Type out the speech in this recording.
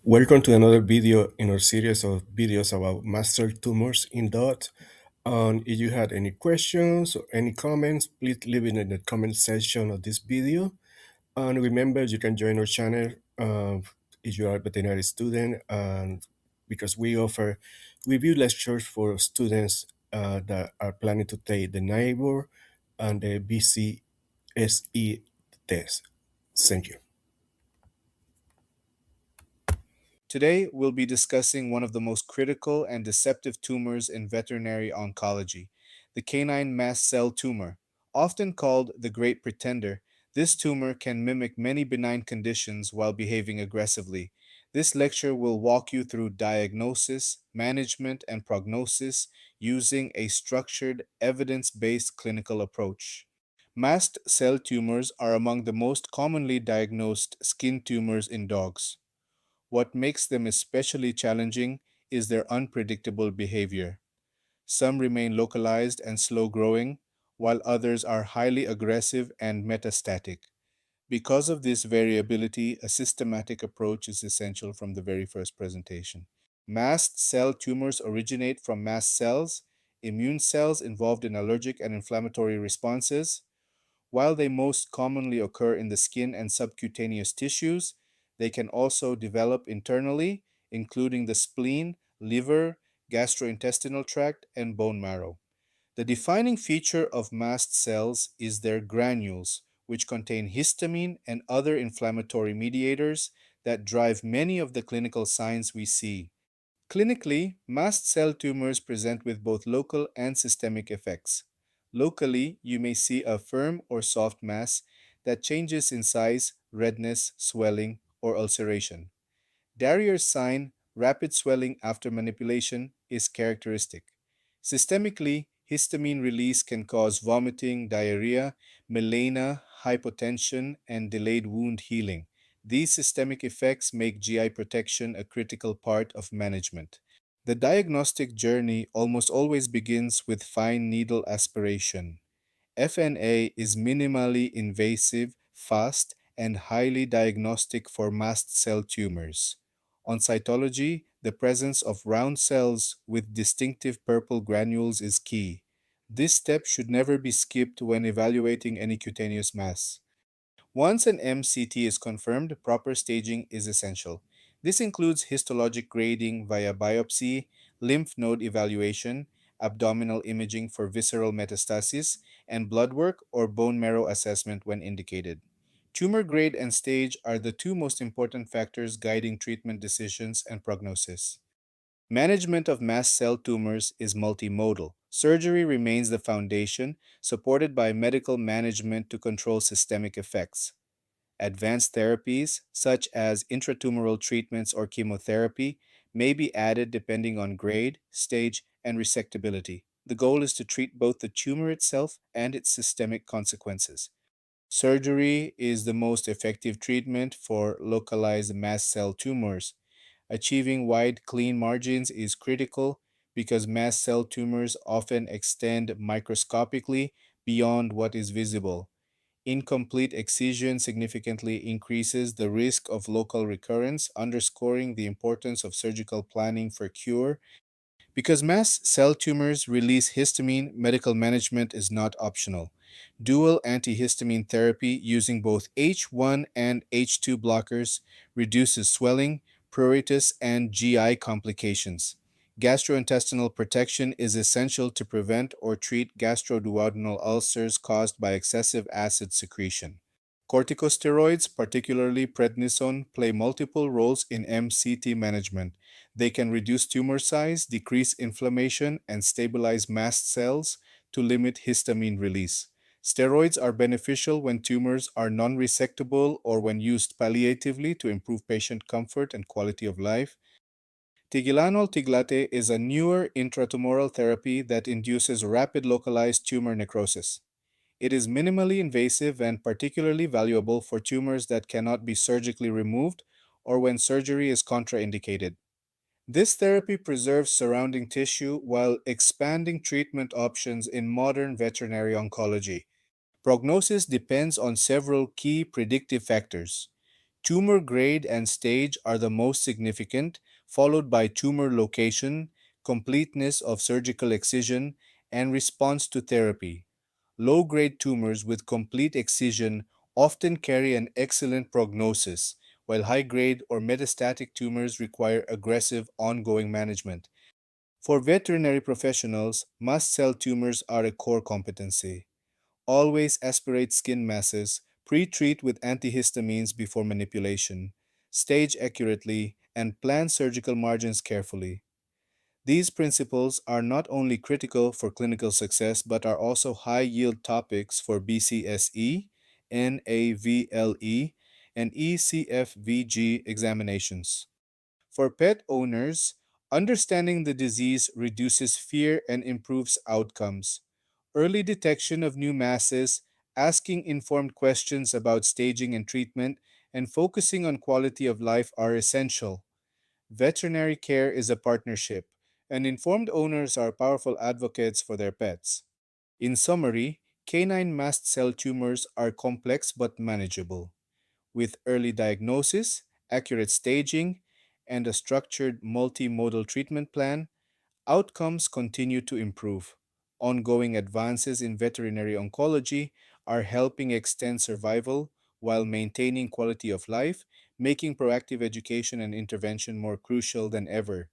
Welcome to another video in our series of videos about master tumors in dogs. And if you had any questions or any comments, please leave it in the comment section of this video. And remember, you can join our channel if you are a veterinary student, and because we offer review lectures for students that are planning to take the NAVLE and the BCSE test. Thank you. Today, we'll be discussing one of the most critical and deceptive tumors in veterinary oncology, the canine mast cell tumor. Often called the Great Pretender, this tumor can mimic many benign conditions while behaving aggressively. This lecture will walk you through diagnosis, management, and prognosis using a structured, evidence based clinical approach. Mast cell tumors are among the most commonly diagnosed skin tumors in dogs. What makes them especially challenging is their unpredictable behavior. Some remain localized and slow growing, while others are highly aggressive and metastatic. Because of this variability, a systematic approach is essential from the very first presentation. Mast cell tumors originate from mast cells, immune cells involved in allergic and inflammatory responses. While they most commonly occur in the skin and subcutaneous tissues, they can also develop internally, including the spleen, liver, gastrointestinal tract, and bone marrow. The defining feature of mast cells is their granules, which contain histamine and other inflammatory mediators that drive many of the clinical signs we see. Clinically, mast cell tumors present with both local and systemic effects. Locally, you may see a firm or soft mass that changes in size, redness, swelling, or ulceration. Darier's sign, rapid swelling after manipulation, is characteristic. Systemically, histamine release can cause vomiting, diarrhea, melena, hypotension, and delayed wound healing. These systemic effects make GI protection a critical part of management. The diagnostic journey almost always begins with fine needle aspiration. FNA is minimally invasive, fast, and highly diagnostic for mast cell tumors. On cytology, the presence of round cells with distinctive purple granules is key. This step should never be skipped when evaluating any cutaneous mass. Once an MCT is confirmed, proper staging is essential. This includes histologic grading via biopsy, lymph node evaluation, abdominal imaging for visceral metastasis, and blood work or bone marrow assessment when indicated. Tumor grade and stage are the two most important factors guiding treatment decisions and prognosis. Management of mast cell tumors is multimodal. Surgery remains the foundation, supported by medical management to control systemic effects. Advanced therapies, such as intratumoral treatments or chemotherapy, may be added depending on grade, stage, and resectability. The goal is to treat both the tumor itself and its systemic consequences. Surgery is the most effective treatment for localized mast cell tumors. Achieving wide, clean margins is critical because mast cell tumors often extend microscopically beyond what is visible. Incomplete excision significantly increases the risk of local recurrence, underscoring the importance of surgical planning for cure. Because mast cell tumors release histamine, medical management is not optional. Dual antihistamine therapy using both H1 and H2 blockers reduces swelling, pruritus, and GI complications. Gastrointestinal protection is essential to prevent or treat gastroduodenal ulcers caused by excessive acid secretion. Corticosteroids, particularly prednisone, play multiple roles in MCT management. They can reduce tumor size, decrease inflammation, and stabilize mast cells to limit histamine release. Steroids are beneficial when tumors are non resectable or when used palliatively to improve patient comfort and quality of life. Tigilanol tiglate is a newer intratumoral therapy that induces rapid localized tumor necrosis. It is minimally invasive and particularly valuable for tumors that cannot be surgically removed or when surgery is contraindicated. This therapy preserves surrounding tissue while expanding treatment options in modern veterinary oncology. Prognosis depends on several key predictive factors. Tumor grade and stage are the most significant, followed by tumor location, completeness of surgical excision, and response to therapy. Low grade tumors with complete excision often carry an excellent prognosis, while high grade or metastatic tumors require aggressive ongoing management. For veterinary professionals, mast cell tumors are a core competency. Always aspirate skin masses, pre-treat with antihistamines before manipulation, stage accurately, and plan surgical margins carefully. These principles are not only critical for clinical success but are also high-yield topics for BCSE, NAVLE, and ECFVG examinations. For pet owners, understanding the disease reduces fear and improves outcomes. Early detection of new masses, asking informed questions about staging and treatment, and focusing on quality of life are essential. Veterinary care is a partnership, and informed owners are powerful advocates for their pets. In summary, canine mast cell tumors are complex but manageable. With early diagnosis, accurate staging, and a structured multimodal treatment plan, outcomes continue to improve. Ongoing advances in veterinary oncology are helping extend survival while maintaining quality of life, making proactive education and intervention more crucial than ever.